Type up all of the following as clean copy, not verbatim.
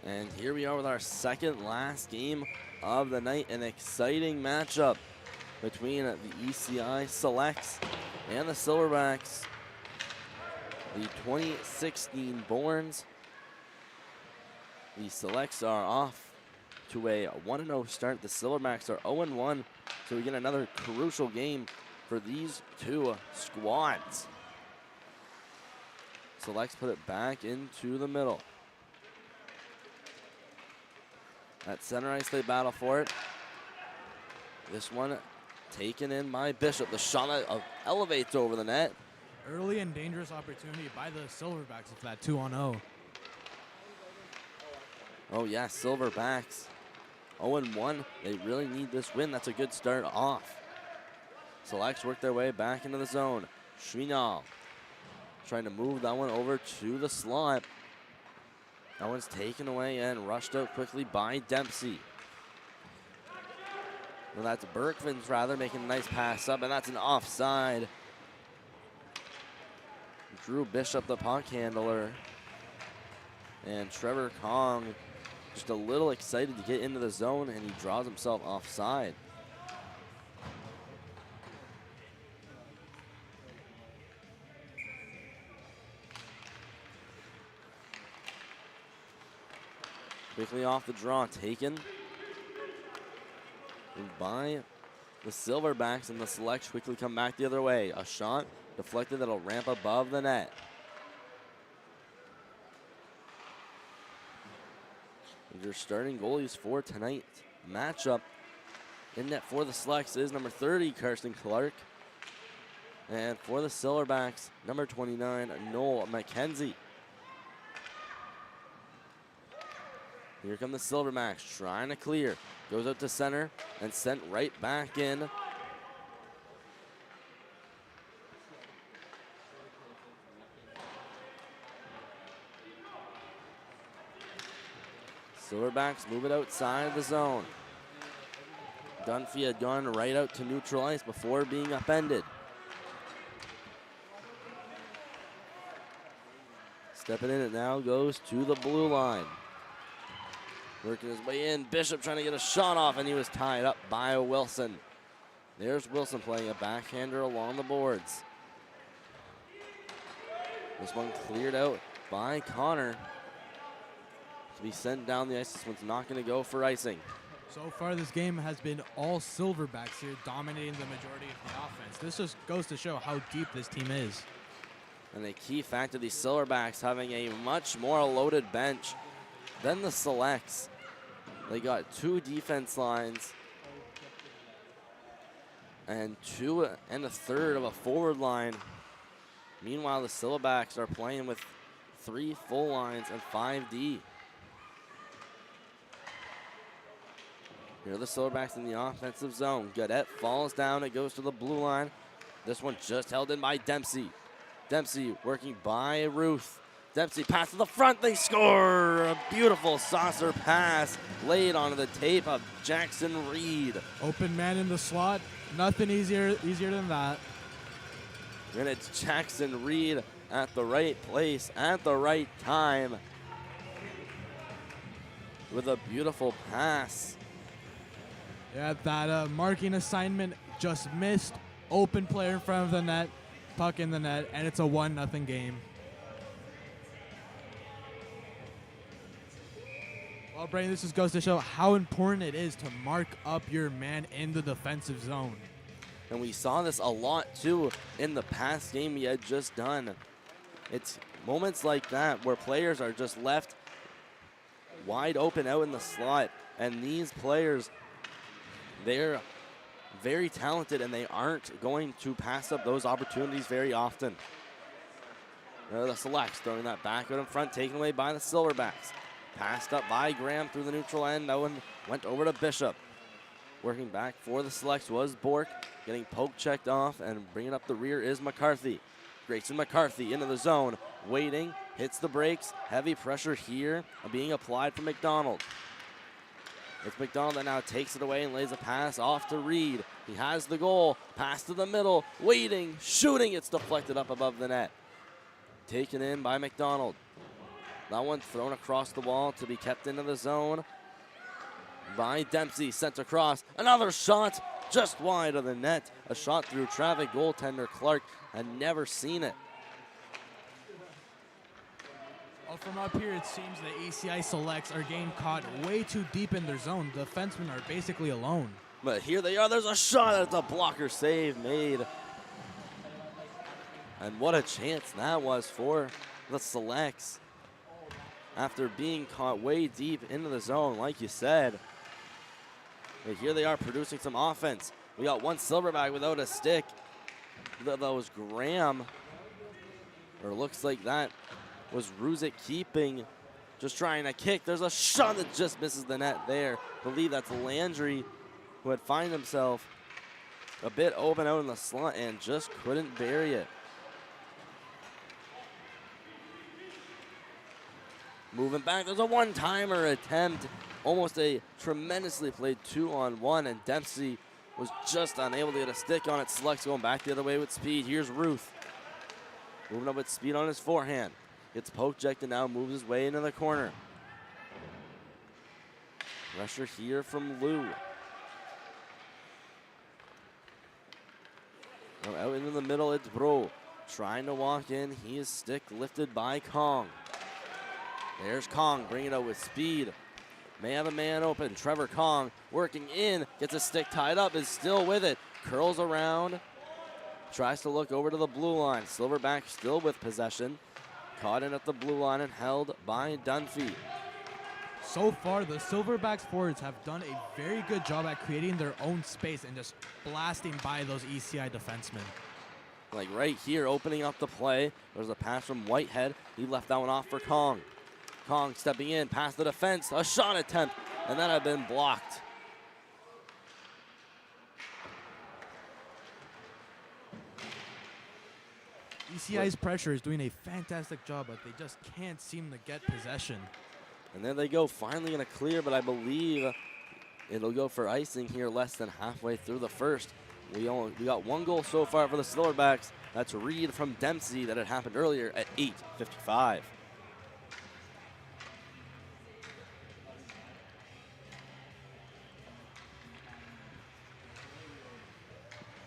And here we are with our second last game of the night. An exciting matchup between the ECI Selects and the Silverbacks. The 2016 Borns. The Selects are off to a 1-0 start. The Silverbacks are 0-1. So we get another crucial game for these two squads. Selects put it back into the middle. At center ice, they battle for it. This one taken in by Bishop. The shot elevates over the net. Early and dangerous opportunity by the Silverbacks for that 2-on-0. Oh yeah, Silverbacks 0-1. They really need this win. That's a good start off. Selects work their way back into the zone. Schwinal trying to move that one over to the slot. That one's taken away and rushed out quickly by Dempsey. Well, that's Berkman's rather making a nice pass up, and that's an offside. Drew Bishop, the puck handler. And Trevor Kong just a little excited to get into the zone, and he draws himself offside. Quickly off the draw, taken by the Silverbacks, and the Selects quickly come back the other way. A shot deflected that'll ramp above the net. And your starting goalies for tonight's matchup in net for the Selects is number 30, Karsten Clark. And for the Silverbacks, number 29, Noel McKenzie. Here come the Silverbacks trying to clear. Goes out to center and sent right back in. Silverbacks move it outside the zone. Dunphy had gone right out to neutral ice before being upended. Stepping in, it now goes to the blue line. Working his way in, Bishop trying to get a shot off, and he was tied up by Wilson. There's Wilson playing a backhander along the boards. This one cleared out by Connor to be sent down the ice. This one's not going to go for icing. So far, this game has been all Silverbacks here dominating the majority of the offense. This just goes to show how deep this team is. And a key factor, the Silverbacks having a much more loaded bench than the Selects. They got two defense lines and 2 1/3 of a forward line. Meanwhile, the Silverbacks are playing with 3 full lines and 5D. Here are the Silverbacks in the offensive zone. Gaudette falls down. It goes to the blue line. This one just held in by Dempsey. Dempsey working by Ruth. Dempsey pass to the front, they score! A beautiful saucer pass laid onto the tape of Jackson Reed. Open man in the slot, nothing easier than that. And it's Jackson Reed at the right place at the right time with a beautiful pass. Yeah, that marking assignment just missed. Open player in front of the net, puck in the net, and it's a 1-0 game. Well, Brandon, this just goes to show how important it is to mark up your man in the defensive zone. And we saw this a lot, too, in the past game we had just done. It's moments like that where players are just left wide open out in the slot. And these players, they're very talented, and they aren't going to pass up those opportunities very often. The Selects throwing that back out in front, taken away by the Silverbacks. Passed up by Graham through the neutral end. That one went over to Bishop. Working back for the Selects was Bork. Getting poke checked off, and bringing up the rear is McCarthy. Grayson McCarthy into the zone. Waiting, hits the brakes. Heavy pressure here being applied from McDonald. It's McDonald that now takes it away and lays a pass off to Reed. He has the goal. Pass to the middle. Waiting, shooting. It's deflected up above the net. Taken in by McDonald. That one thrown across the wall to be kept into the zone by Dempsey. Sent across. Another shot just wide of the net. A shot through traffic. Goaltender Clark had never seen it. Well, from up here, it seems the ECI selects are getting caught way too deep in their zone. The defensemen are basically alone. But here they are. There's a shot. It's a blocker save made. And what a chance that was for the Selects. After being caught way deep into the zone, like you said. But here they are producing some offense. We got one Silverback without a stick. That was Graham. Or looks like that was Ruzic keeping. Just trying to kick. There's a shot that just misses the net there. I believe that's Landry, who had found himself a bit open out in the slot and just couldn't bury it. Moving back, there's a one-timer attempt. Almost a tremendously played 2-on-1, and Dempsey was just unable to get a stick on it. Selects going back the other way with speed. Here's Ruth. Moving up with speed on his forehand. Gets poke-checked and now moves his way into the corner. Pressure here from Lou. Now out into the middle, it's Bro. Trying to walk in. He is stick lifted by Kong. There's Kong, bringing it out with speed. May have a man open. Trevor Kong working in, gets a stick tied up, is still with it. Curls around, tries to look over to the blue line. Silverback still with possession. Caught in at the blue line and held by Dunphy. So far, the Silverbacks forwards have done a very good job at creating their own space and just blasting by those ECI defensemen. Like right here, opening up the play. There's a pass from Whitehead. He left that one off for Kong. Kong stepping in, past the defense, a shot attempt, and that had been blocked. ECI's pressure is doing a fantastic job, but they just can't seem to get possession. And there they go, finally in a clear, but I believe it'll go for icing here less than halfway through the first. We got one goal so far for the Silverbacks. That's Reed from Dempsey that had happened earlier at 8:55.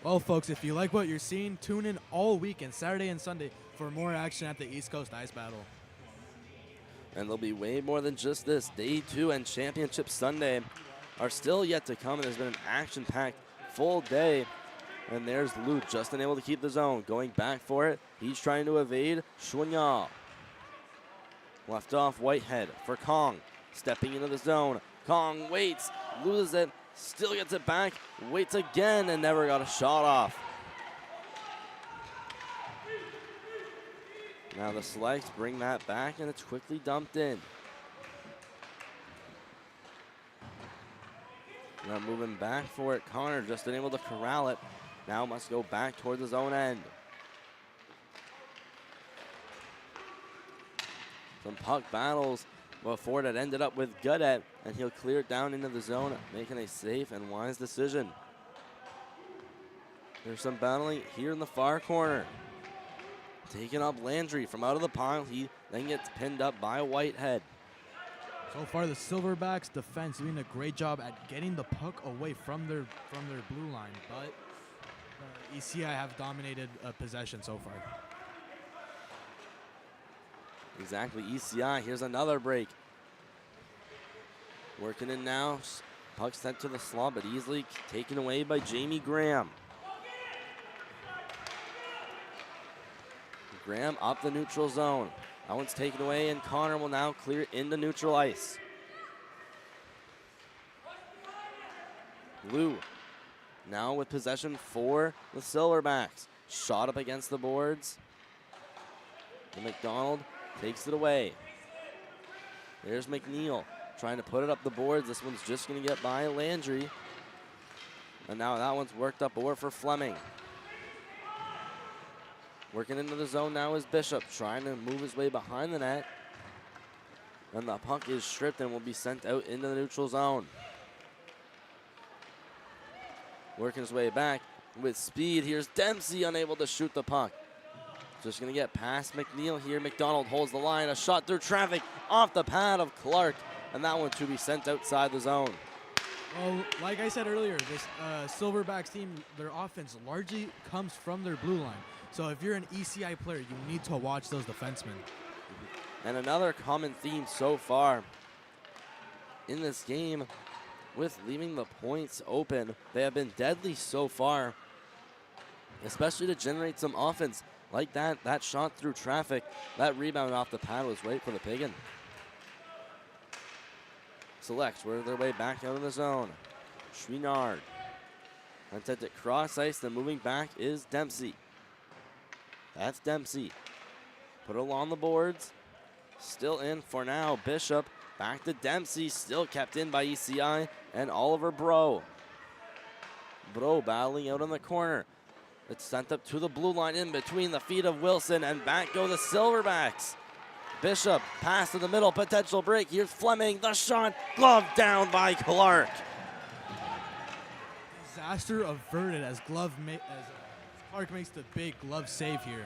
Well, folks, if you like what you're seeing, tune in all weekend, Saturday and Sunday, for more action at the East Coast Ice Battle. And there'll be way more than just this. Day 2 and Championship Sunday are still yet to come, and there's been an action-packed full day. And there's Lou, just unable to keep the zone. Going back for it. He's trying to evade Chouinard. Left off Whitehead for Kong. Stepping into the zone. Kong waits, loses it. Still gets it back, waits again, and never got a shot off. Now the Selects bring that back, and it's quickly dumped in. Now moving back for it, Connor just unable to corral it. Now must go back toward the zone end. Some puck battles before it ended up with Godet, and he'll clear it down into the zone, making a safe and wise decision. There's some battling here in the far corner. Taking up Landry from out of the pile. He then gets pinned up by Whitehead. So far, the Silverbacks defense doing a great job at getting the puck away from their blue line, but ECI have dominated possession so far. Exactly, ECI, here's another break. Working in now, puck sent to the slot, but easily taken away by Jamie Graham. Graham up the neutral zone. That one's taken away, and Connor will now clear it into neutral ice. Lou now with possession for the Silverbacks. Shot up against the boards. And McDonald takes it away. There's McNeil trying to put it up the boards. This one's just going to get by Landry. And now that one's worked up over for Fleming. Working into the zone now is Bishop, trying to move his way behind the net. And the puck is stripped and will be sent out into the neutral zone. Working his way back with speed. Here's Dempsey, unable to shoot the puck. Just going to get past McNeil here. McDonald holds the line. A shot through traffic off the pad of Clark. And that one to be sent outside the zone. Well, like I said earlier, this Silverbacks team, their offense largely comes from their blue line. So if you're an ECI player, you need to watch those defensemen. And another common theme so far in this game with leaving the points open. They have been deadly so far, especially to generate some offense. Like that shot through traffic, that rebound off the pad was right for the Piggin. Selects work their way back out of the zone. Chouinard. Sent it cross ice, then moving back is Dempsey. That's Dempsey. Put it along the boards. Still in for now. Bishop back to Dempsey. Still kept in by ECI and Oliver Bro. Bro battling out on the corner. It's sent up to the blue line in between the feet of Wilson, and back go the Silverbacks. Bishop, pass to the middle, potential break. Here's Fleming, the shot, glove down by Clark. Disaster averted as Clark makes the big glove save here.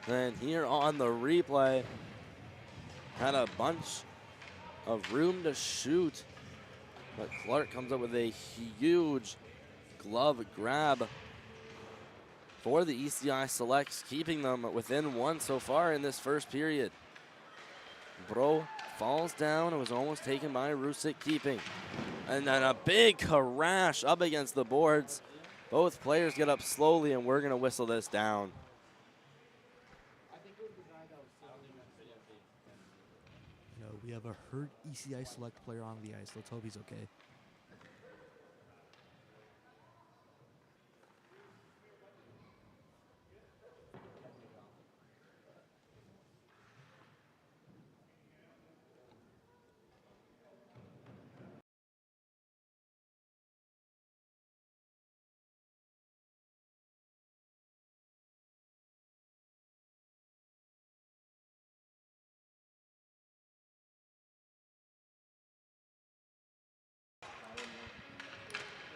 Then here on the replay, had a bunch of room to shoot, but Clark comes up with a huge glove grab for the ECI Selects, keeping them within one so far in this first period. Bro falls down and was almost taken by Rusick, keeping. And then a big crash up against the boards. Both players get up slowly, and we're going to whistle this down. We have a hurt ECI Select player on the ice. Let's hope he's okay.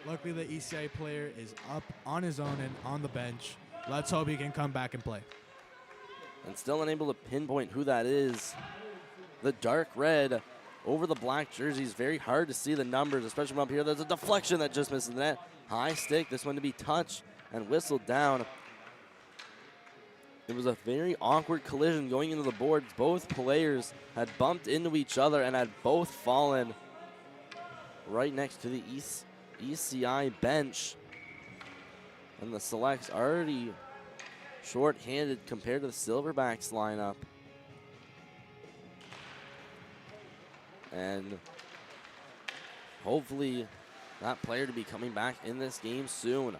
Luckily, the ECI player is up on his own and on the bench. Let's hope he can come back and play. And still unable to pinpoint who that is. The dark red over the black jerseys. Very hard to see the numbers, especially from up here. There's a deflection that just misses the net. High stick, this one to be touched and whistled down. It was a very awkward collision going into the boards. Both players had bumped into each other and had both fallen right next to the ECI bench. And the Selects already short-handed compared to the Silverbacks lineup. And hopefully that player to be coming back in this game soon.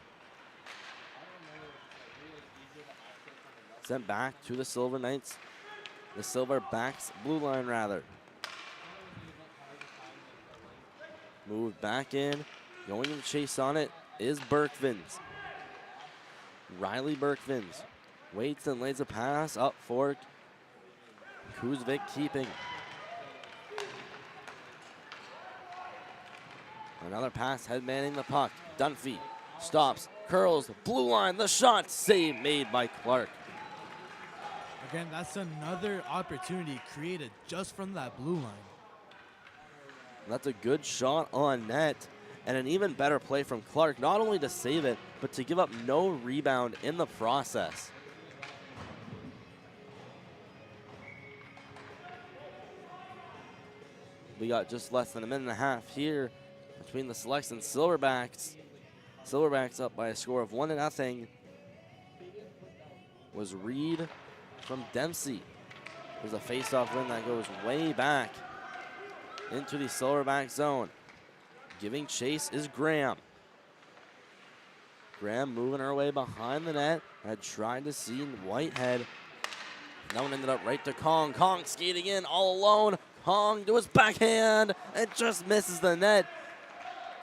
Sent back to the Silver Knights. The Silverbacks blue line rather. Moved back in. Going to chase on it is Berkvins. Riley Berkvins waits and lays a pass up for Kuzvik, keeping. Another pass headmanning the puck. Dunphy stops, curls, blue line, the shot, save made by Clark. Again, that's another opportunity created just from that blue line. That's a good shot on net, and an even better play from Clark, not only to save it, but to give up no rebound in the process. We got just less than a minute and a half here between the Selects and Silverbacks. Silverbacks up by a score of 1-0. Was Reed from Dempsey. There's a face-off win that goes way back into the Silverback zone. Giving chase is Graham. Graham moving her way behind the net. Had tried to see Whitehead. That one ended up right to Kong. Kong skating in all alone. Kong to his backhand. It just misses the net.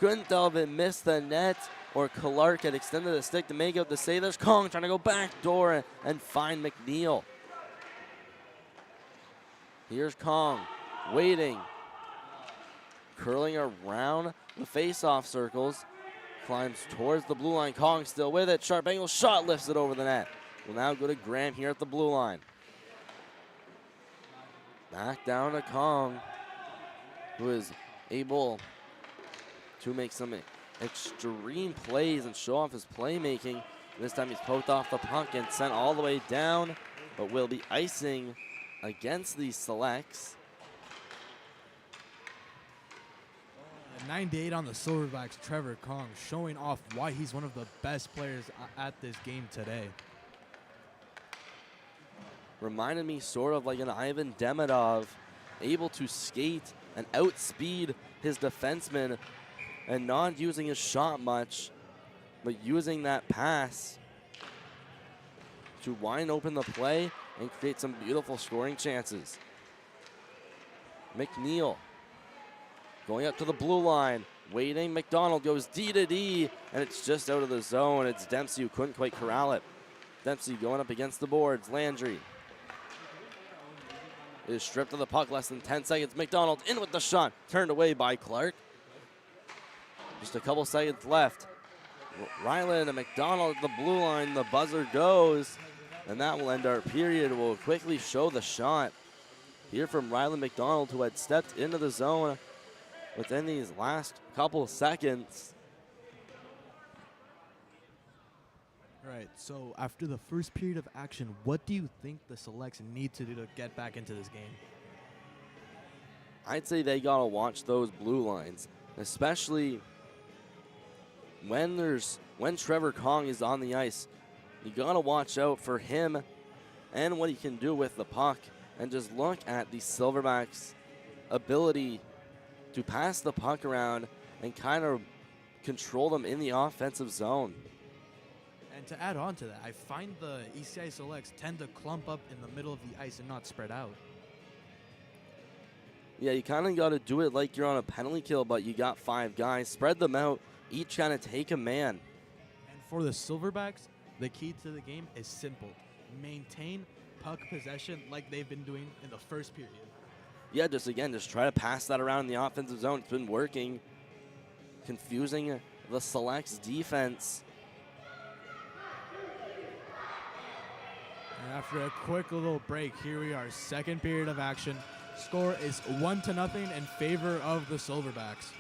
Couldn't tell if it missed the net or Clark had extended the stick to make out the save. There's Kong trying to go back door and find McNeil. Here's Kong waiting. Curling around the face-off circles. climbs towards the blue line. Kong still with it. Sharp angle shot lifts it over the net. Will now go to Graham here at the blue line. Back down to Kong, who is able to make some extreme plays and show off his playmaking. This time he's poked off the puck and sent all the way down, but will be icing against the Selects. 98 on the Silverbacks, Trevor Kong, showing off why he's one of the best players at this game today. Reminded me sort of like an Ivan Demidov, able to skate and outspeed his defenseman and not using his shot much, but using that pass to wind open the play and create some beautiful scoring chances. McNeil going up to the blue line, waiting. McDonald goes D to D, and it's just out of the zone. It's Dempsey who couldn't quite corral it. Dempsey going up against the boards. Landry is stripped of the puck, less than 10 seconds. McDonald in with the shot, turned away by Clark. Just a couple seconds left. Ryland and McDonald at the blue line. The buzzer goes, and that will end our period. We'll quickly show the shot here from Ryland McDonald, who had stepped into the zone within these last couple seconds. Right, so after the first period of action, what do you think the Selects need to do to get back into this game? I'd say they gotta watch those blue lines, especially when Trevor Kong is on the ice. You gotta watch out for him and what he can do with the puck, and just look at the Silverbacks' ability to pass the puck around and kind of control them in the offensive zone. And to add on to that, I find the ECI Selects tend to clump up in the middle of the ice and not spread out. Yeah, you kind of got to do it like you're on a penalty kill, but you got 5 guys. Spread them out, each kind of take a man. And for the Silverbacks, the key to the game is simple. Maintain puck possession like they've been doing in the first period. Yeah, just try to pass that around in the offensive zone. It's been working, confusing the Selects defense. And after a quick little break, here we are, second period of action. Score is 1-0 in favor of the Silverbacks.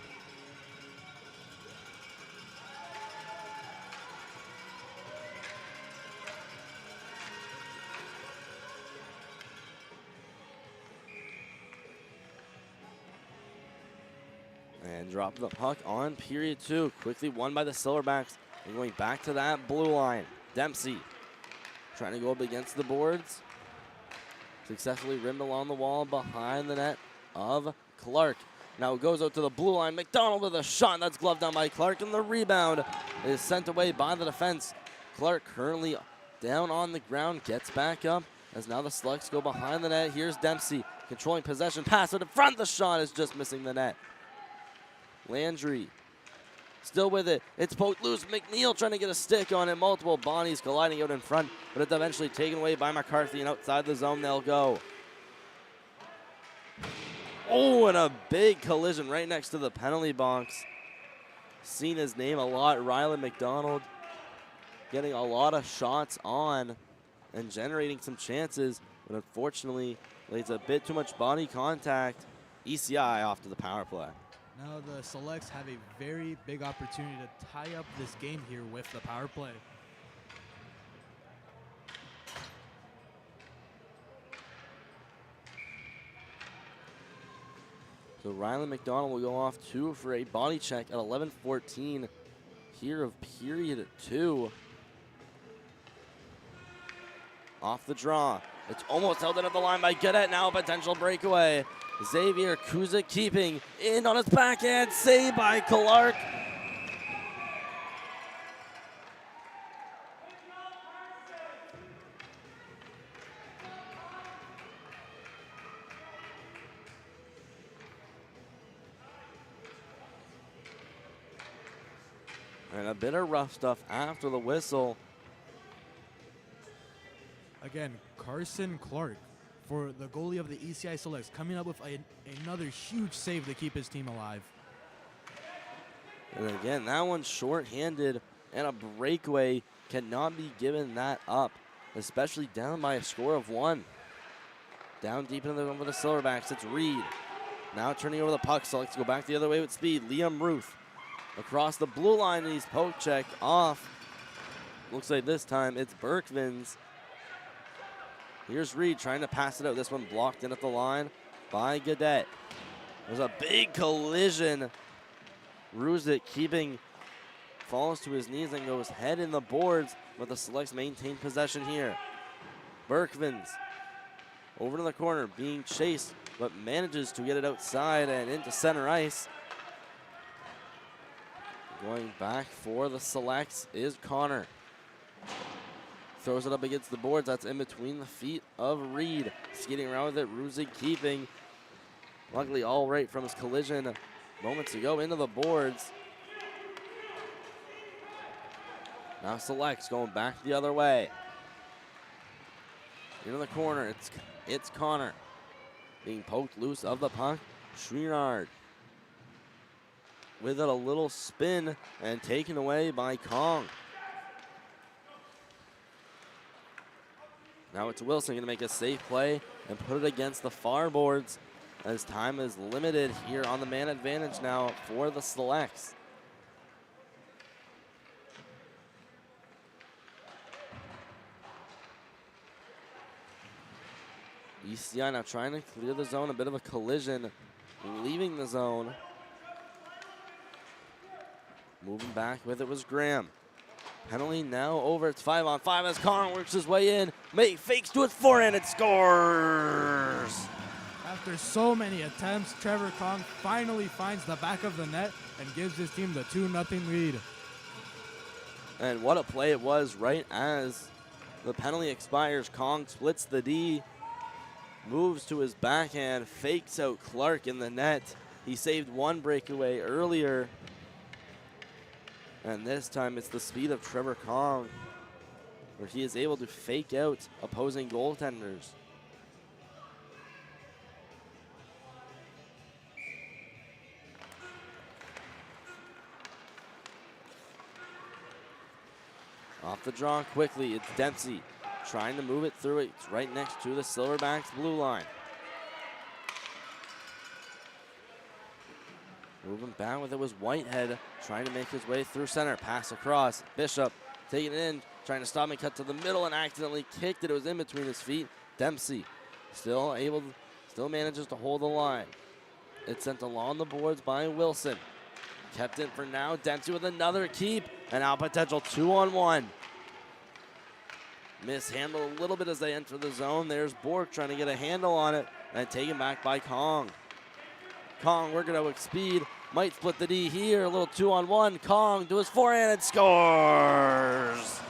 And drop the puck on period 2. Quickly won by the Silverbacks. And going back to that blue line. Dempsey trying to go up against the boards. Successfully rimmed along the wall behind the net of Clark. Now it goes out to the blue line. McDonald with a shot. That's gloved down by Clark. And the rebound is sent away by the defense. Clark currently down on the ground. Gets back up as now the Slugs go behind the net. Here's Dempsey controlling possession. Pass it in front. The shot is just missing the net. Landry still with it. It's poked loose. McNeil trying to get a stick on it. Multiple bodies colliding out in front, but it's eventually taken away by McCarthy, and outside the zone they'll go. Oh, and a big collision right next to the penalty box. Seen his name a lot. Ryland McDonald getting a lot of shots on and generating some chances, but unfortunately lays a bit too much body contact. ECI off to the power play. Now the Selects have a very big opportunity to tie up this game here with the power play. So Ryland McDonald will go off 2 for a body check at 11:14 here of period 2. Off the draw. It's almost held in at the line by Gadet. Now a potential breakaway. Xavier Kuzik keeping in on his backhand. Saved by Clark. And a bit of rough stuff after the whistle. Again, Carson Clark, for the goalie of the ECI Selects, coming up with another huge save to keep his team alive. And again, that one's short-handed, and a breakaway cannot be given that up, especially down by a score of 1. Down deep in the zone for the Silverbacks, it's Reed. Now turning over the puck, so let's go back the other way with speed. Liam Ruth across the blue line, and he's poke checked off. Looks like this time it's Berkmans. Here's Reed trying to pass it out. This one blocked in at the line by Gadet. There's a big collision. Ruzic falls to his knees and goes head in the boards, but the Selects maintain possession here. Berkmans over to the corner, being chased, but manages to get it outside and into center ice. Going back for the Selects is Connor. Throws it up against the boards. That's in between the feet of Reed. Skating around with it, Ruzic keeping. Luckily all right from his collision moments ago into the boards. Now Selects going back the other way. Into the corner, it's Connor. Being poked loose of the puck. Chouinard with it, a little spin and taken away by Kong. Now it's Wilson going to make a safe play and put it against the far boards as time is limited here on the man advantage now for the Selects. ECI now trying to clear the zone, a bit of a collision, leaving the zone. Moving back with it was Graham. Penalty now over. It's 5-on-5 as Connor works his way in. Fakes to his forehand and scores. After so many attempts, Trevor Kong finally finds the back of the net and gives his team the 2-0 lead. And what a play it was right as the penalty expires. Kong splits the D, moves to his backhand, fakes out Clark in the net. He saved one breakaway earlier. And this time it's the speed of Trevor Kong, where he is able to fake out opposing goaltenders. Off the draw quickly, it's Dempsey trying to move it through it. It's right next to the Silverbacks blue line. Moving back with it was Whitehead trying to make his way through center. Pass across. Bishop taking it in, trying to stop and cut to the middle and accidentally kicked it. It was in between his feet. Dempsey still manages to hold the line. It's sent along the boards by Wilson. Kept in for now. Dempsey with another keep and now potential 2-on-1. Mishandled a little bit as they enter the zone. There's Bork trying to get a handle on it and taken back by Kong. Kong working out with speed, might split the D here, a little 2-on-1. Kong to his forehand and scores.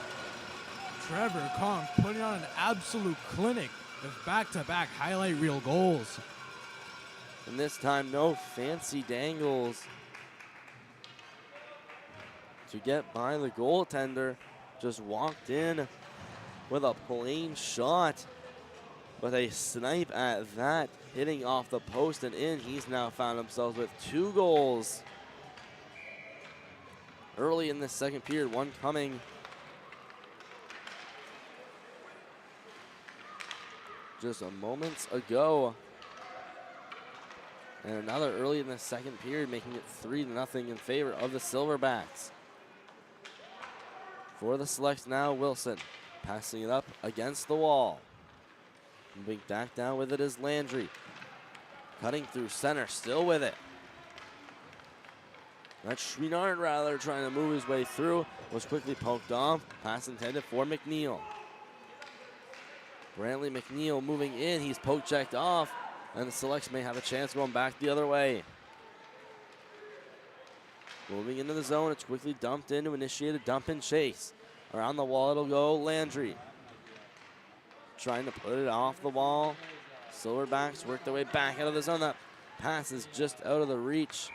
Trevor Kong putting on an absolute clinic with back-to-back highlight reel goals. And this time, no fancy dangles to get by the goaltender. Just walked in with a plain shot, with a snipe at that, hitting off the post and in. He's now found himself with 2 goals early in this second period, one coming just a moments ago. And another early in the second period, making it 3-0 in favor of the Silverbacks. For the Selects now, Wilson passing it up against the wall. Moving back down with it is Landry. Cutting through center, still with it. That's Chouinard rather trying to move his way through. Was quickly poked off. Pass intended for McNeil. Brantley McNeil moving in. He's poke checked off. And the Selects may have a chance going back the other way. Moving into the zone, it's quickly dumped in to initiate a dump and chase. Around the wall it'll go Landry. Trying to put it off the wall. Silverbacks work their way back out of the zone. That pass is just out of the reach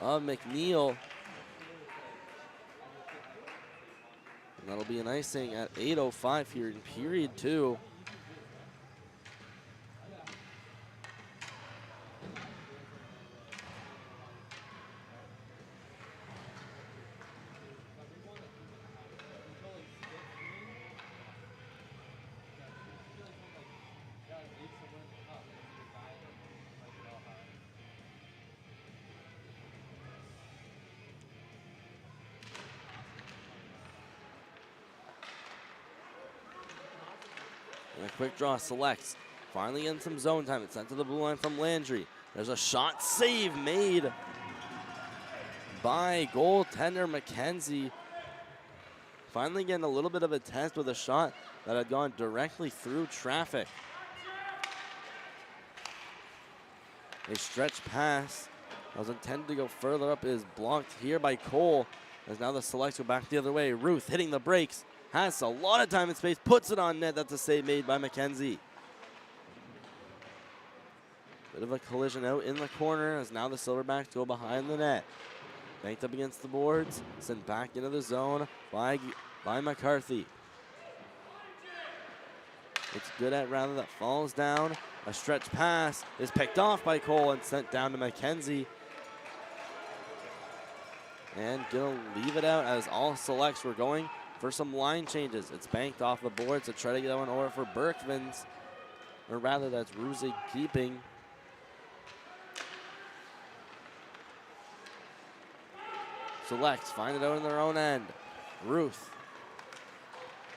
of McNeil. And that'll be an icing at 8:05 here in period 2. And a quick draw selects. Finally in some zone time. It's sent to the blue line from Landry. There's a shot save made by goaltender McKenzie. Finally getting a little bit of a test with a shot that had gone directly through traffic. A stretch pass that was intended to go further up is blocked here by Cole. As now the Selects go back the other way. Ruth hitting the brakes. Has a lot of time and space. Puts it on net. That's a save made by McKenzie. Bit of a collision out in the corner as now the Silverbacks go behind the net. Banked up against the boards. Sent back into the zone by McCarthy. It's good at rather that falls down. A stretch pass is picked off by Cole and sent down to McKenzie. And gonna leave it out as all Selects were going for some line changes. It's banked off the boards to try to get one over for Berkmans. Or rather, that's Ruzig keeping. Selects find it out in their own end. Ruth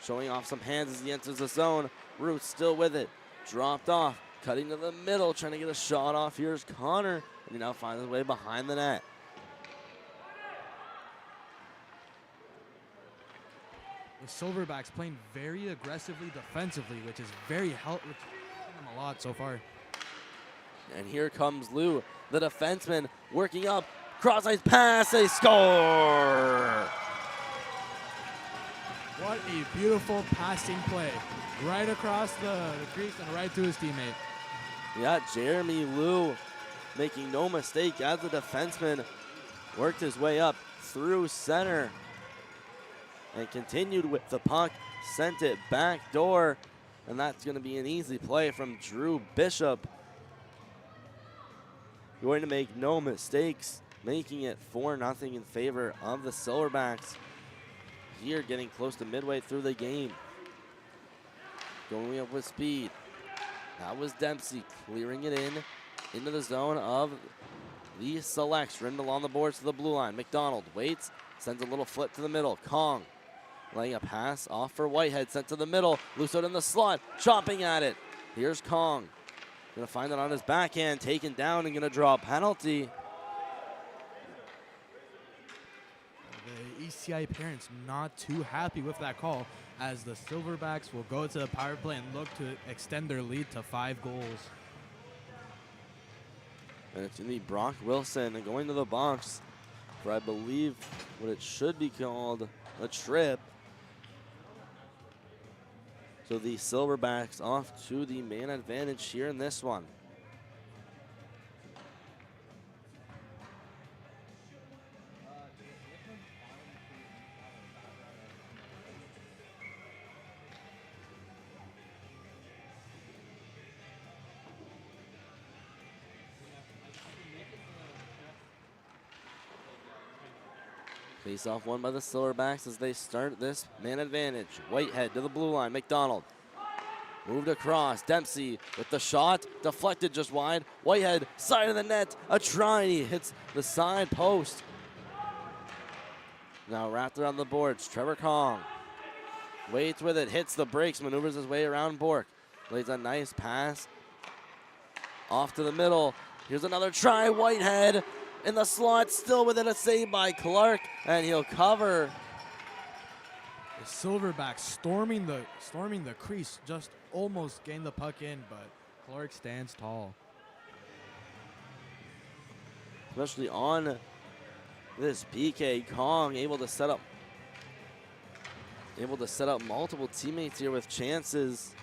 showing off some hands as he enters the zone. Ruth still with it. Dropped off. Cutting to the middle, trying to get a shot off. Here's Connor. And he now finds his way behind the net. The Silverbacks playing very aggressively defensively, which is very helpful them a lot so far. And here comes Lou, the defenseman, working up. Cross-ice pass, they score! What a beautiful passing play. Right across the crease and right to his teammate. Yeah, Jeremy Lou making no mistake as the defenseman worked his way up through center and continued with the puck, sent it back door, and that's going to be an easy play from Drew Bishop. Going to make no mistakes, making it 4-0 in favor of the Silverbacks. Here, getting close to midway through the game. Going up with speed. That was Dempsey clearing it into the zone of the Selects. Rimmed along the boards to the blue line. McDonald waits, sends a little flip to the middle. Kong laying a pass off for Whitehead, sent to the middle. Loose out in the slot, chopping at it. Here's Kong. Gonna find it on his backhand, taken down and gonna draw a penalty. The ECI parents not too happy with that call, as the Silverbacks will go to the power play and look to extend their lead to 5 goals. And it's going to be Brock Wilson going to the box for, I believe, what it should be called a trip. So the Silverbacks off to the man advantage here in this one. Face off won by the Silverbacks as they start this man advantage. Whitehead to the blue line. McDonald moved across. Dempsey with the shot. Deflected just wide. Whitehead, side of the net. A try. He hits the side post. Now wrapped around the boards. Trevor Kong waits with it. Hits the brakes. Maneuvers his way around Bork. Lays a nice pass off to the middle. Here's another try. Whitehead in the slot, still with it, a save by Clark, and he'll cover. The Silverbacks storming the crease, just almost getting the puck in, but Clark stands tall. Especially on this PK, Kong able to set up multiple teammates here with chances.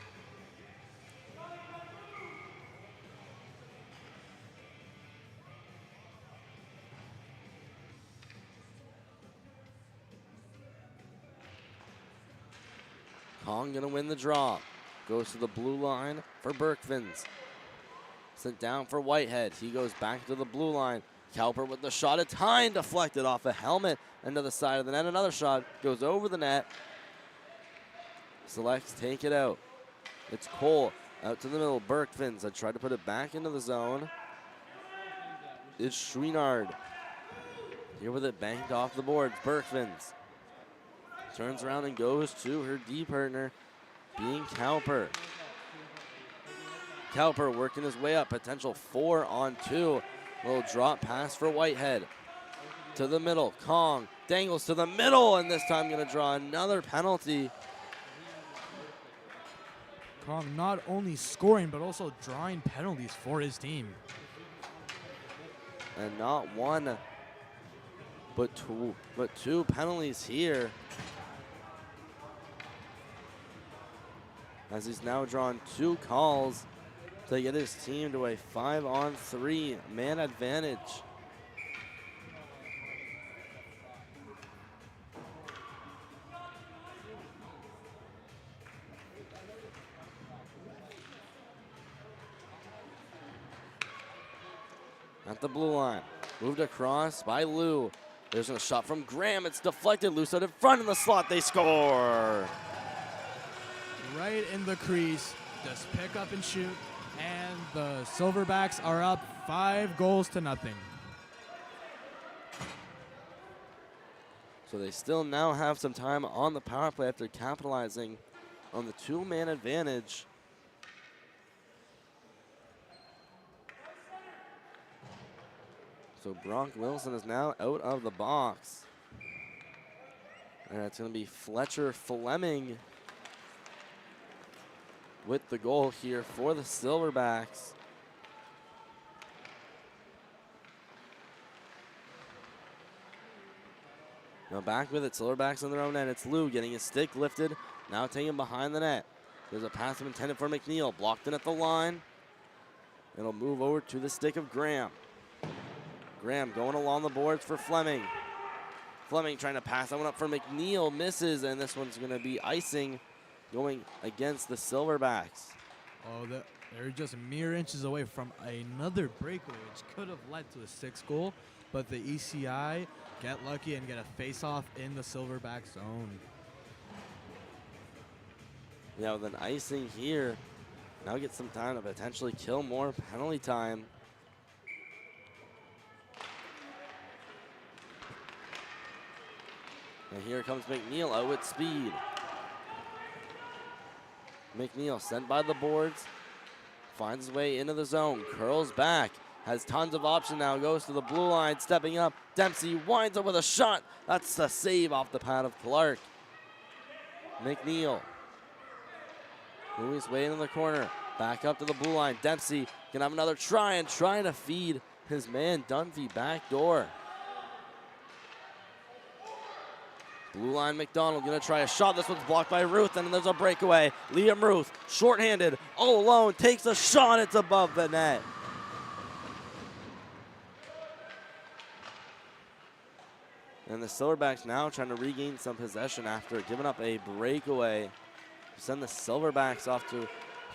Kong gonna win the draw. Goes to the blue line for Berkmans. Sent down for Whitehead. He goes back to the blue line. Cowper with the shot. A time deflected off a helmet into the side of the net. Another shot goes over the net. Selects take it out. It's Cole out to the middle. Berkmans. I tried to put it back into the zone. It's Chouinard. Here with it banked off the boards. Berkmans turns around and goes to her D partner, being Cowper. Cowper working his way up, potential 4-on-2. Little drop pass for Whitehead. To the middle, Kong dangles to the middle, and this time gonna draw another penalty. Kong not only scoring, but also drawing penalties for his team. And not one, but two penalties here. As he's now drawn 2 calls to get his team to a 5-on-3 man advantage. At the blue line, moved across by Lou. There's a shot from Graham. It's deflected. Loose out in front in the slot. They score. Right in the crease. Just pick up and shoot. And the Silverbacks are up 5-0. So they still now have some time on the power play after capitalizing on the 2-man advantage. So Brock Wilson is now out of the box. And it's going to be Fletcher Fleming with the goal here for the Silverbacks. Now back with it, Silverbacks on their own end. It's Lou getting his stick lifted, now taking behind the net. There's a pass intended for McNeil, blocked in at the line. It'll move over to the stick of Graham. Graham going along the boards for Fleming. Fleming trying to pass that one up for McNeil, misses, and this one's going to be icing going against the Silverbacks. Oh, they're just mere inches away from another breakaway, which could have led to a 6th goal, but the ECI get lucky and get a face-off in the Silverback zone. Yeah, with an icing here, now get some time to potentially kill more penalty time. And here comes McNeil out with speed. McNeil sent by the boards, finds his way into the zone, curls back, has tons of options now, goes to the blue line, stepping up. Dempsey winds up with a shot. That's a save off the pad of Clark. McNeil moving his way into the corner, back up to the blue line. Dempsey can have another try and trying to feed his man Dunphy back door. Blue line McDonald gonna try a shot. This one's blocked by Ruth, and then there's a breakaway. Liam Ruth, shorthanded, all alone, takes a shot. It's above the net. And the Silverbacks now trying to regain some possession after giving up a breakaway. Send the Silverbacks off to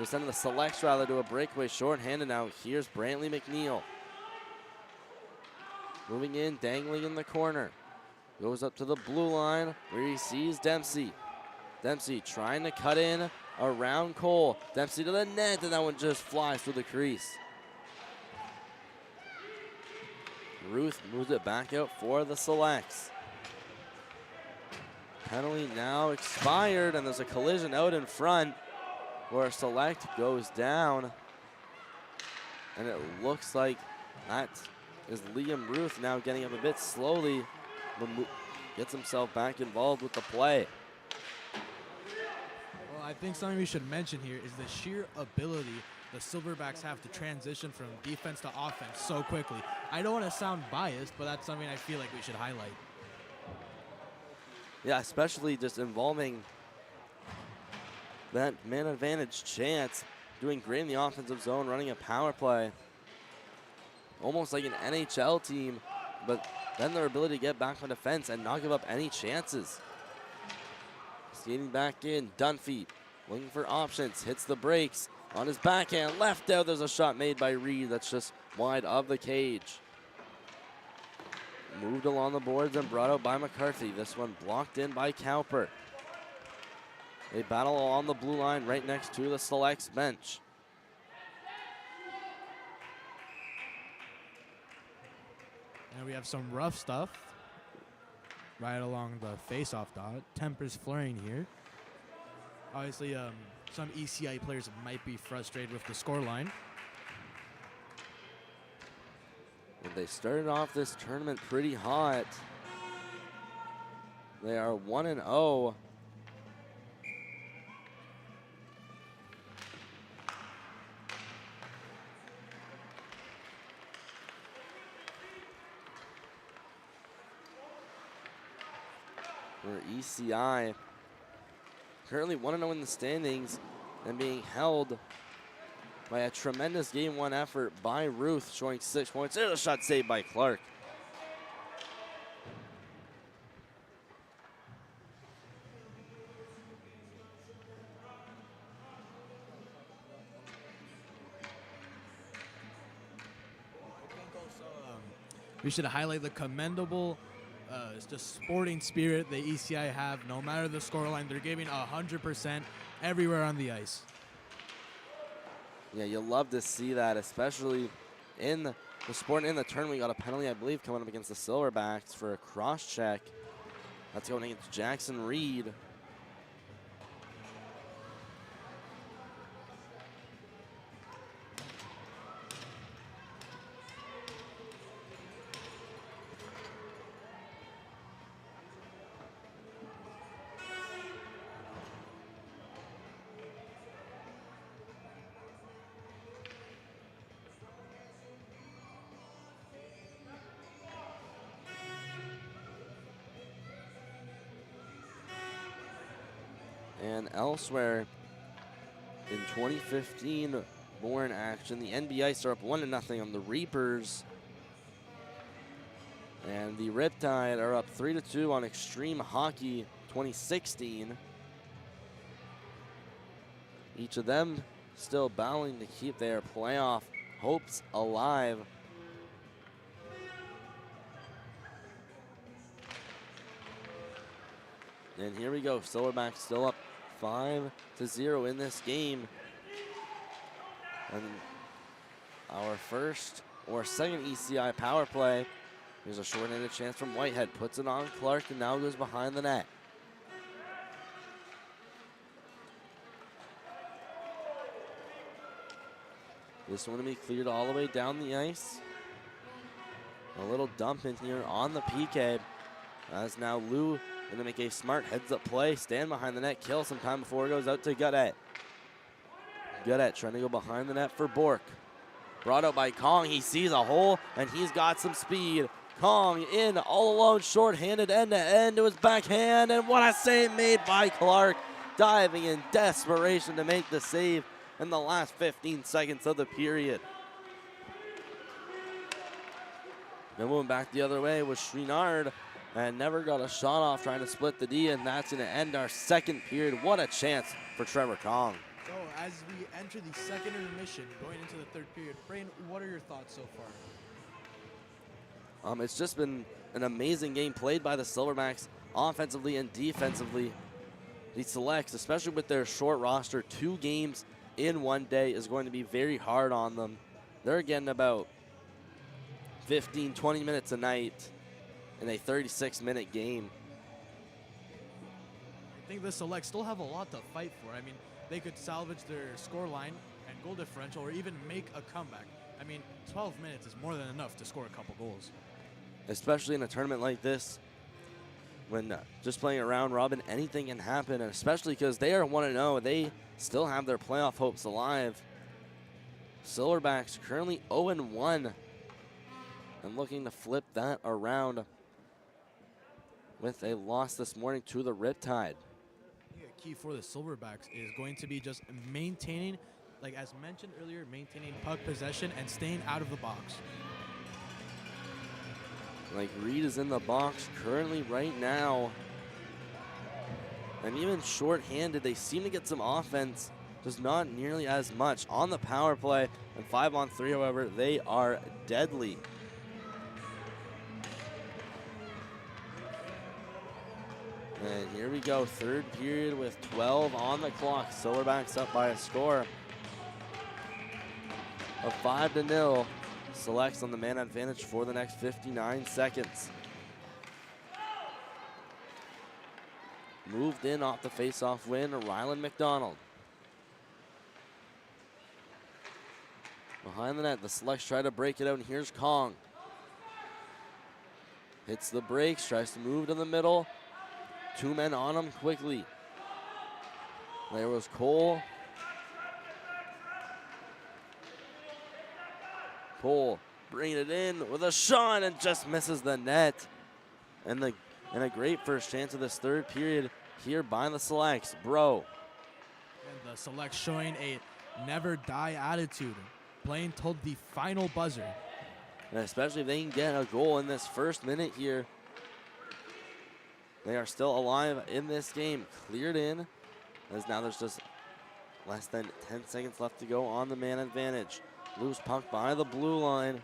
send the Selects rather to a breakaway shorthanded now. Here's Brantley McNeil. Moving in, dangling in the corner. Goes up to the blue line where he sees Dempsey. Dempsey trying to cut in around Cole. Dempsey to the net, and that one just flies through the crease. Ruth moves it back out for the Selects. Penalty now expired, and there's a collision out in front where Select goes down. And it looks like that is Liam Ruth now getting up a bit slowly. Gets himself back involved with the play. Well, I think something we should mention here is the sheer ability the Silverbacks have to transition from defense to offense so quickly. I don't want to sound biased, but that's something I feel like we should highlight. Yeah, especially just involving that man advantage chance. Doing great in the offensive zone, running a power play. Almost like an NHL team, but then their ability to get back on defense and not give up any chances. Skating back in, Dunphy looking for options, hits the brakes on his backhand, left out. There's a shot made by Reed that's just wide of the cage. Moved along the boards and brought out by McCarthy. This one blocked in by Cowper. They battle on the blue line right next to the Selects bench. And we have some rough stuff right along the face-off dot. Tempers flaring here. Obviously, some ECI players might be frustrated with the scoreline. And they started off this tournament pretty hot. They are 1-0. For ECI, currently 1-0 in the standings and being held by a tremendous game one effort by Ruth, showing 6 points. There's a shot saved by Clark. We should highlight the commendable just sporting spirit the ECI have. No matter the scoreline, they're giving 100% everywhere on the ice. Yeah, you'll love to see that, especially in the sport. In the tournament, we got a penalty, I believe, coming up against the Silverbacks for a cross check. That's going against Jackson Reed. And elsewhere, in 2015 Bourne action, the NBI are up 1-0 on the Reapers. And the Riptide are up 3-2 on Extreme Hockey 2016. Each of them still battling to keep their playoff hopes alive. And here we go, Silverbacks still up 5-0 in this game. And our first or second ECI power play. Here's a short-handed chance from Whitehead, puts it on Clark and now goes behind the net. This one to be cleared all the way down the ice. A little dump in here on the PK. As now Lou going to make a smart heads-up play, stand behind the net, kill some time before it goes out to Gaudet. Gaudet trying to go behind the net for Bork. Brought out by Kong. He sees a hole, and he's got some speed. Kong in all alone, short-handed end-to-end to his backhand, and what a save made by Clark. Diving in desperation to make the save in the last 15 seconds of the period. Then moving back the other way was Chouinard, and never got a shot off trying to split the D, and that's going to end our second period. What a chance for Trevor Kong. So as we enter the second intermission, going into the third period, Brain, what are your thoughts so far? It's just been an amazing game played by the Silverbacks offensively and defensively. The Selects, especially with their short roster, 2 games in one day is going to be very hard on them. They're getting about 15, 20 minutes a night in a 36-minute game. I think the Selects still have a lot to fight for. I mean, they could salvage their scoreline and goal differential or even make a comeback. I mean, 12 minutes is more than enough to score a couple goals. Especially in a tournament like this, when just playing a round robin, anything can happen, and especially because they are 1-0, they still have their playoff hopes alive. Silverbacks currently 0-1 and looking to flip that around with a loss this morning to the Riptide. I think a key for the Silverbacks is going to be just maintaining, like as mentioned earlier, maintaining puck possession and staying out of the box. Like Reed is in the box currently right now. And even short-handed, they seem to get some offense, just not nearly as much on the power play. And 5-on-3, however, they are deadly. And here we go, third period with 12 on the clock. Silverbacks up by a score of 5-0. Selects on the man advantage for the next 59 seconds. moved in off the face-off win, Rylan McDonald. Behind the net, the Selects try to break it out, and here's Kong. Hits the brakes, tries to move to the middle. 2 men on him quickly. There was Cole. Cole bringing it in with a shot and just misses the net. And a great first chance of this third period here by the Selects. Bro. And the Selects showing a never die attitude, playing till the final buzzer. And especially if they can get a goal in this first minute here. They are still alive in this game. Cleared in, as now there's just less than 10 seconds left to go on the man advantage. Loose puck by the blue line.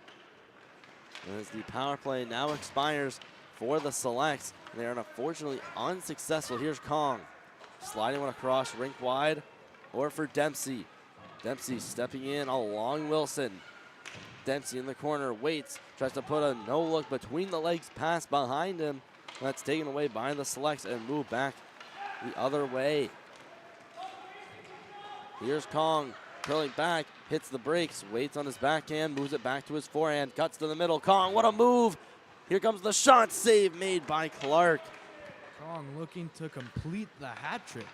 And as the power play now expires for the Selects, they are unfortunately unsuccessful. Here's Kong, sliding one across rink wide, or for Dempsey. Dempsey stepping in along Wilson. Dempsey in the corner, waits, tries to put a no-look between the legs pass behind him. That's taken away by the Selects and moved back the other way. Here's Kong, curling back, hits the brakes, waits on his backhand, moves it back to his forehand, cuts to the middle. Kong, what a move! Here comes the shot, save made by Clark. Kong looking to complete the hat trick.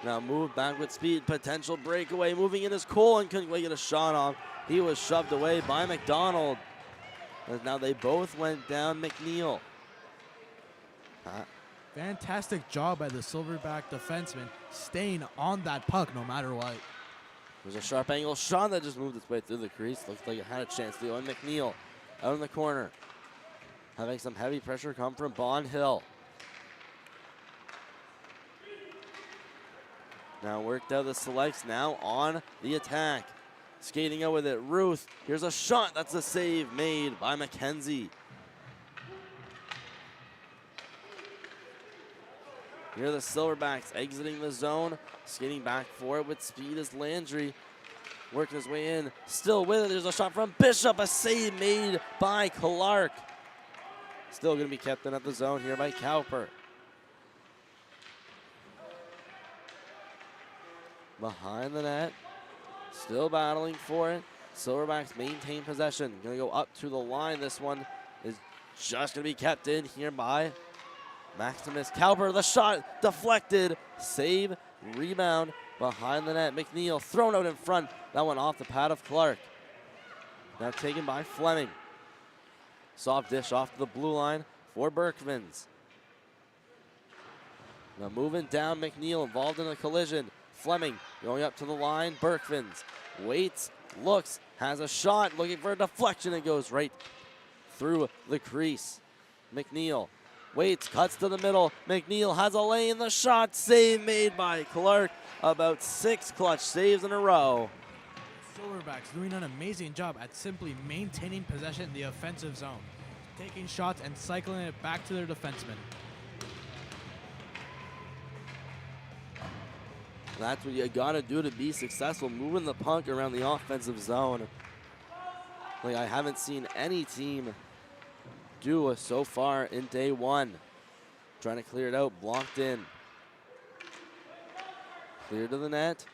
Now moved back with speed, potential breakaway, moving in is Cole and couldn't quite get a shot off. He was shoved away by McDonald. As now they both went down. McNeil. Fantastic job by the Silverback defenseman, staying on that puck no matter what. There's a sharp angle shot that just moved its way through the crease. Looks like it had a chance to go. And McNeil out in the corner, having some heavy pressure come from Bond Hill. Now worked out the Selects now on the attack. Skating out with it, Ruth. Here's a shot, that's a save made by McKenzie. Here are the Silverbacks exiting the zone. Skating back for it with speed is Landry. Working his way in, still with it. There's a shot from Bishop, a save made by Clark. Still gonna be kept in at the zone here by Cowper. Behind the net, still battling for it. Silverbacks maintain possession. Gonna go up to the line. This one is just gonna be kept in here by Maximus Cowper. The shot deflected, save, rebound behind the net. McNeil thrown out in front. That one off the pad of Clark. Now taken by Fleming. Soft dish off to the blue line for Berkmans. Now moving down, McNeil involved in a collision. Fleming going up to the line. Berkmans waits, looks, has a shot, looking for a deflection, and goes right through the crease. McNeil waits, cuts to the middle. McNeil has a lane, the shot, save made by Clark. About 6 clutch saves in a row. Silverbacks doing an amazing job at simply maintaining possession in the offensive zone, taking shots and cycling it back to their defensemen. That's what you gotta do to be successful, moving the puck around the offensive zone. Like I haven't seen any team do it so far in day one. Trying to clear it out, blocked in. Clear to the net,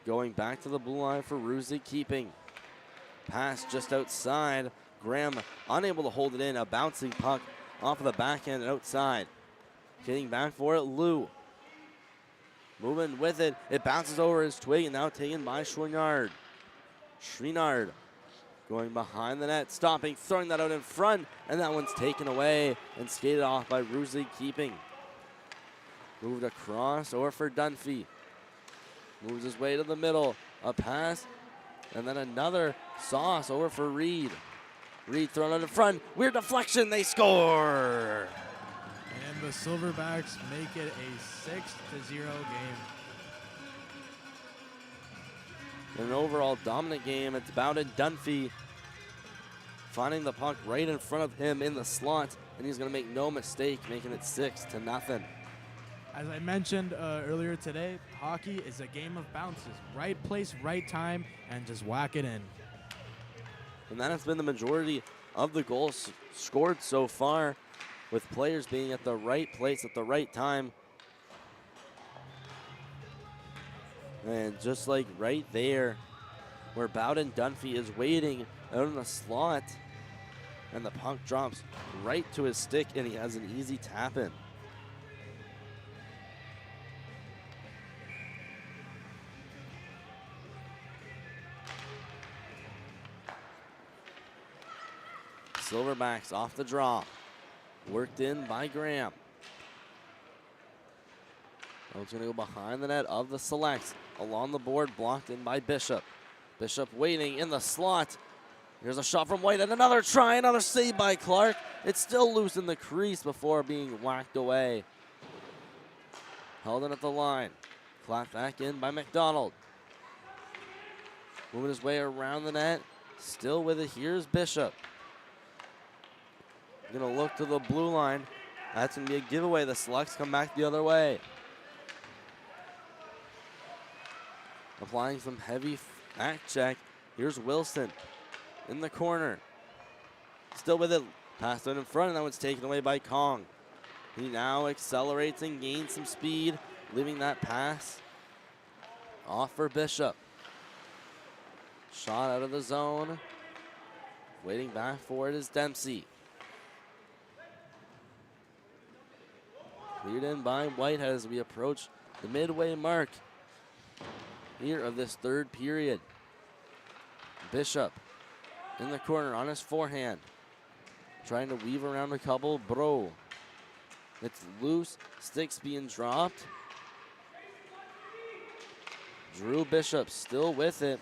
going back to the blue line for Ruzi, keeping. Pass just outside, Graham unable to hold it in, a bouncing puck off of the backhand and outside. Getting back for it, Lou. Moving with it, it bounces over his twig and now taken by Chouinard. Chouinard going behind the net, stopping, throwing that out in front, and that one's taken away and skated off by Ruzi, keeping. Moved across over for Dunphy. Moves his way to the middle, a pass, and then another sauce over for Reed. Reed thrown out in front, weird deflection, they score! And the Silverbacks make it a 6-0 game. An overall dominant game. It's Bowden Dunphy finding the puck right in front of him in the slot, and he's going to make no mistake, making it 6-0. As I mentioned earlier today, hockey is a game of bounces. Right place, right time, and just whack it in. And that has been the majority of the goals scored so far with players being at the right place at the right time. And just like right there, where Bowden Dunphy is waiting out in the slot, and the puck drops right to his stick, and he has an easy tap in. Silverbacks off the draw. Worked in by Graham. Oh, it's going to go behind the net of the Selects. Along the board, blocked in by Bishop. Bishop waiting in the slot. Here's a shot from White and another try, another save by Clark. It's still loose in the crease before being whacked away. Held in at the line. Clapped back in by McDonald. Moving his way around the net. Still with it. Here's Bishop. Gonna look to the blue line. That's gonna be a giveaway. The Selects come back the other way. Applying some heavy back check. Here's Wilson in the corner. Still with it. Passed out in front, and that one's taken away by Kong. He now accelerates and gains some speed, leaving that pass off for Bishop. Shot out of the zone. Waiting back for it is Dempsey. Cleared in by Whitehead as we approach the midway mark here of this third period. Bishop in the corner on his forehand. Trying to weave around a couple. Bro. It's loose. Sticks being dropped. Drew Bishop still with it.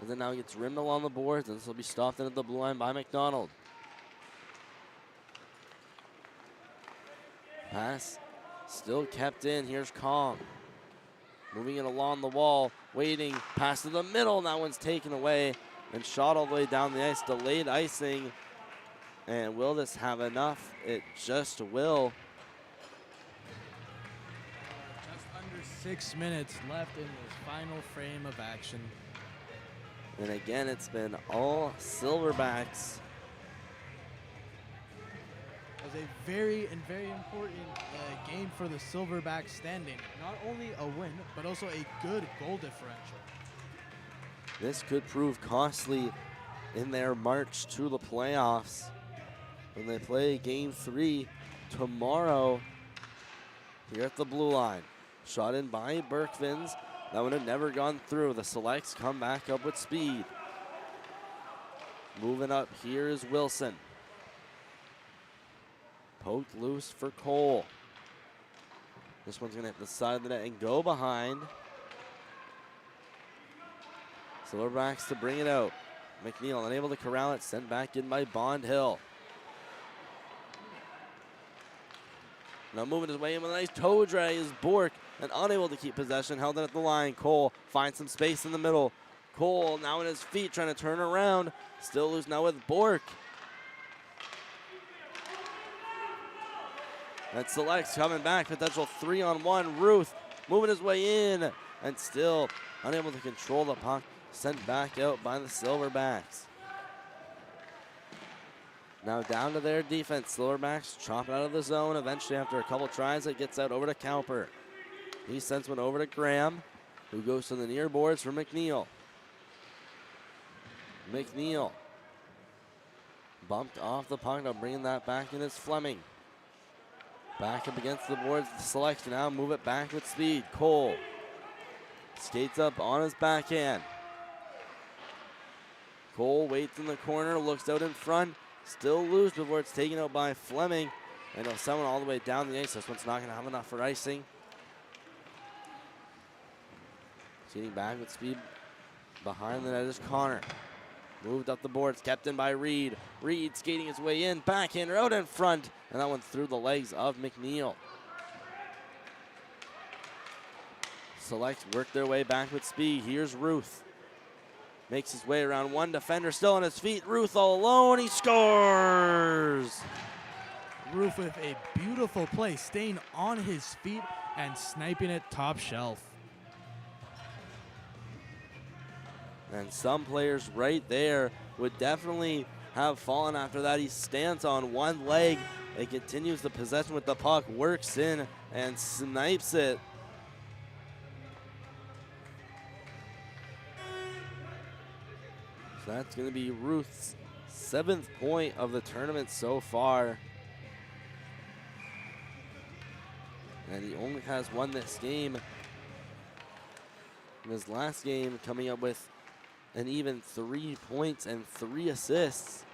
And then now he gets rimmed along the boards, and this will be stopped in at the blue line by McDonald. Pass still kept in. Here's Kong. Moving it along the wall. Waiting. Pass to the middle. That one's taken away and shot all the way down the ice. Delayed icing. And will this have enough? It just will. Just under 6 minutes left in this final frame of action. And again, it's been all Silverbacks. It was a very important game for the Silverbacks standing. Not only a win, but also a good goal differential. This could prove costly in their march to the playoffs when they play Game 3 tomorrow here at the blue line. Shot in by Berkvins. That would have never gone through. The Selects come back up with speed. Moving up here is Wilson. Poked loose for Cole. This one's gonna hit the side of the net and go behind. Silverbacks to bring it out. McNeil unable to corral it, sent back in by Bond Hill. Now moving his way in with a nice toe drag is Bork, and unable to keep possession, held it at the line. Cole finds some space in the middle. Cole now on his feet trying to turn around. Still loose now with Bork. That Selects coming back, potential 3-on-1. Ruth moving his way in and still unable to control the puck. Sent back out by the Silverbacks. Now down to their defense. Silverbacks chop it out of the zone. Eventually, after a couple tries, it gets out over to Cowper. He sends one over to Graham, who goes to the near boards for McNeil. McNeil bumped off the puck. Now bringing that back in is Fleming. Back up against the boards. The Selects now move it back with speed. Cole skates up on his backhand. Cole waits in the corner, looks out in front. Still loose before it's taken out by Fleming. And he'll send one all the way down the ice. This one's not going to have enough for icing. Skating back with speed behind the net is Connor. Moved up the boards, kept in by Reed. Reed skating his way in, backhander out in front. And that one through the legs of McNeil. Selects work their way back with speed. Here's Ruth. Makes his way around one defender, still on his feet. Ruth all alone, he scores! Ruth with a beautiful play, staying on his feet and sniping it top shelf. And some players right there would definitely have fallen after that. He stands on one leg It continues the possession with the puck, works in and snipes it. So that's going to be Ruth's 7th point of the tournament so far. And he only has won this game. In his last game, coming up with an even 3 points and 3 assists,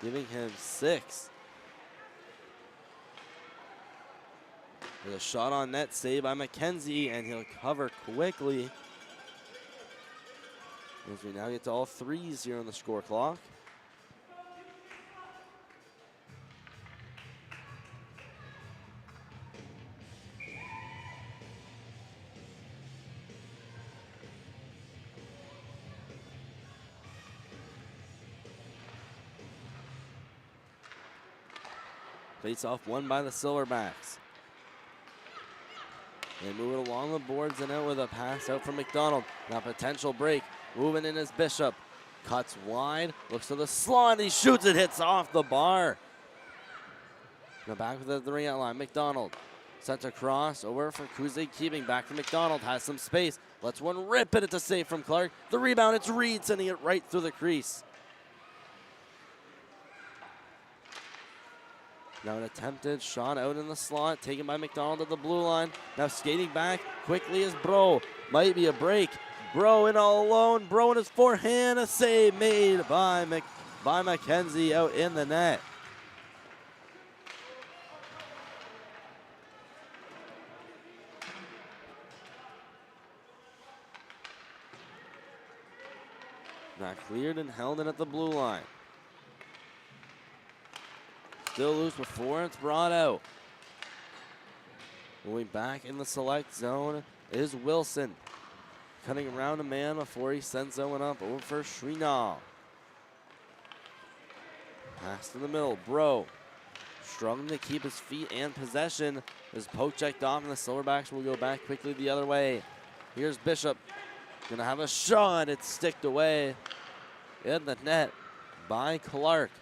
giving him 6. With a shot on net, saved by McKenzie, and he'll cover quickly. As we now get to all 3s here on the score clock. Face-off won by the Silverbacks. They move it along the boards and out with a pass out from McDonald. Now potential break. Moving in as Bishop. Cuts wide. Looks to the slot. He shoots it. Hits off the bar. Now back with the 3-out line. McDonald sent across over for Kuzik. Keeping back from McDonald. Has some space. Lets one rip it. It's a save from Clark. The rebound. It's Reed sending it right through the crease. Now an attempted shot out in the slot, taken by McDonald at the blue line. Now skating back quickly is Bro. Might be a break. Bro in all alone. Bro in his forehand. A save made by McKenzie out in the net. Now cleared and held in at the blue line. Still loose before it's brought out. Moving back in the select zone is Wilson. Cutting around a man before he sends that one up over for Shrinaw. Pass to the middle. Bro struggling to keep his feet and possession. His poke checked off and the Silverbacks will go back quickly the other way. Here's Bishop. Gonna have a shot. It's sticked away in the net by Clark.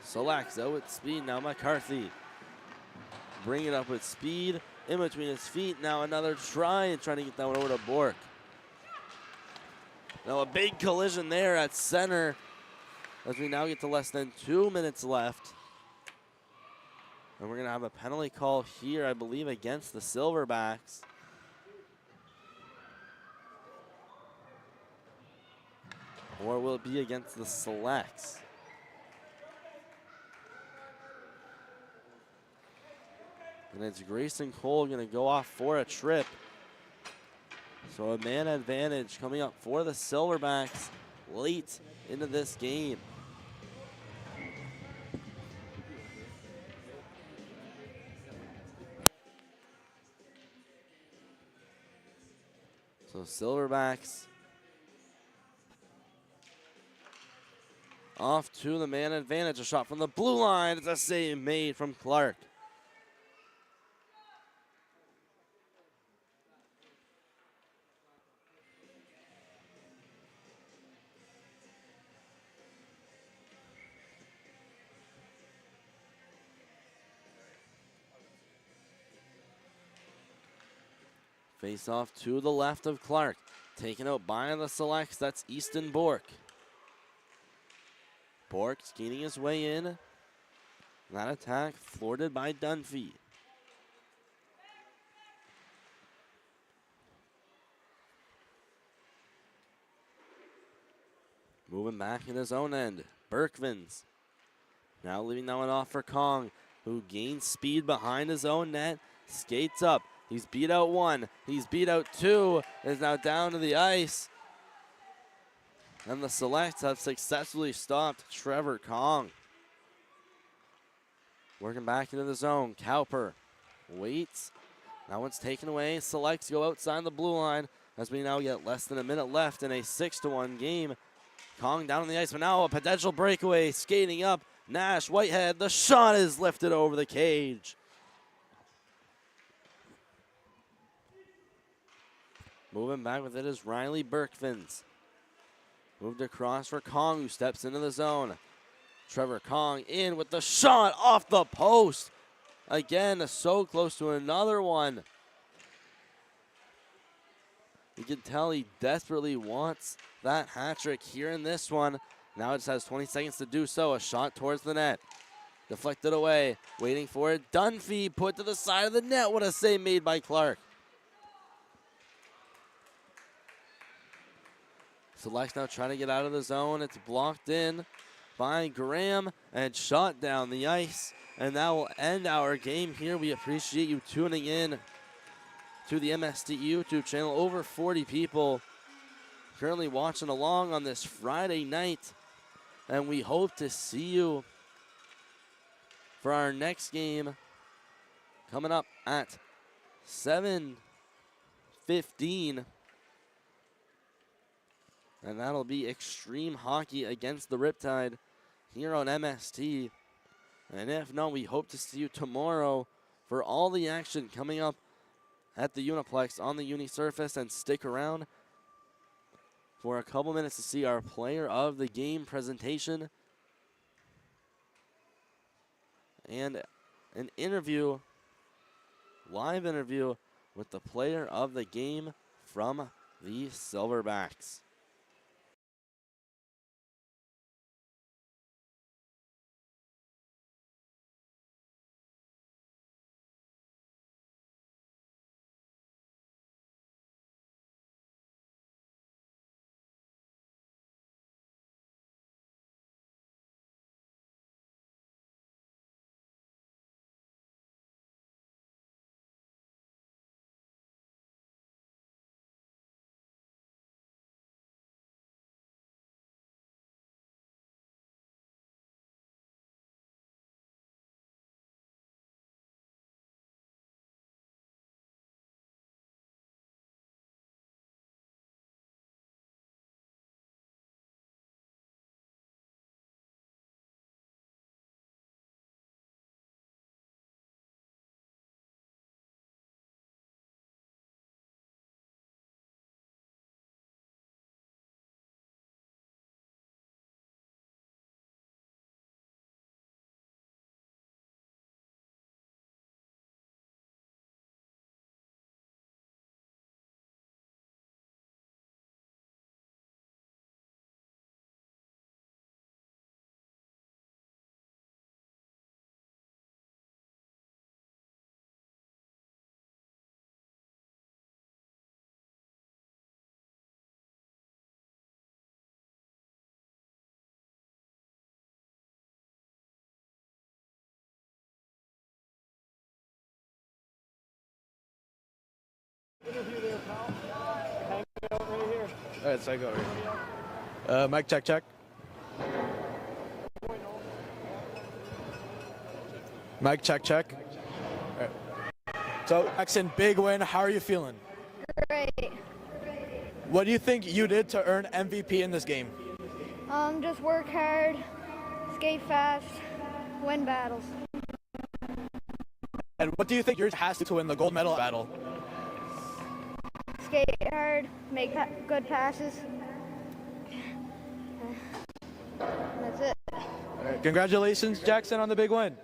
Selects out with speed. Now McCarthy. Bring it up with speed. In between his feet. Now another try and trying to get that one over to Bork. Now a big collision there at center as we now get to less than 2 minutes left. And we're going to have a penalty call here, I believe, against the Silverbacks. Or will it be against the Selects? And it's Grayson Cole going to go off for a trip. So a man advantage coming up for the Silverbacks late into this game. So Silverbacks off to the man advantage. A shot from the blue line. It's a save made from Clark. Face off to the left of Clark. Taken out by the Selects. That's Easton Bork. Bork skating his way in. That attack thwarted by Dunphy. Moving back in his own end. Berkvins. Now leaving that one off for Kong, who gains speed behind his own net. Skates up. He's beat out one. He's beat out two. Is now down to the ice. And the Selects have successfully stopped Trevor Kong. Working back into the zone. Cowper waits. That one's taken away. Selects go outside the blue line as we now get less than a minute left in a 6-1 game. Kong down on the ice, but now a potential breakaway. Skating up. Nash, Whitehead. The shot is lifted over the cage. Moving back with it is Riley Berkvins. Moved across for Kong, who steps into the zone. Trevor Kong in with the shot off the post. Again, so close to another one. You can tell he desperately wants that hat trick here in this one. Now it just has 20 seconds to do so. A shot towards the net. Deflected away, waiting for it. Dunphy put to the side of the net. What a save made by Clark. Selects now trying to get out of the zone. It's blocked in by Graham and shot down the ice. And that will end our game here. We appreciate you tuning in to the MST YouTube channel. Over 40 people currently watching along on this Friday night. And we hope to see you for our next game coming up at 7:15. And that'll be Extreme Hockey against the Riptide here on MST. And if not, we hope to see you tomorrow for all the action coming up at the Uniplex on the Uni Surface. And stick around for a couple minutes to see our player of the game presentation and an interview, live interview with the player of the game from the Silverbacks. Interview there, pal. Hang out right here. All right, so I go right here. Mic check, check. Mic check, check. All right. So, Jackson, big win. How are you feeling? Great. What do you think you did to earn MVP in this game? Just work hard, skate fast, win battles. And what do you think yours has to win the gold medal battle? Skate hard, make good passes. That's it. All right. Congratulations, Jackson, on the big win.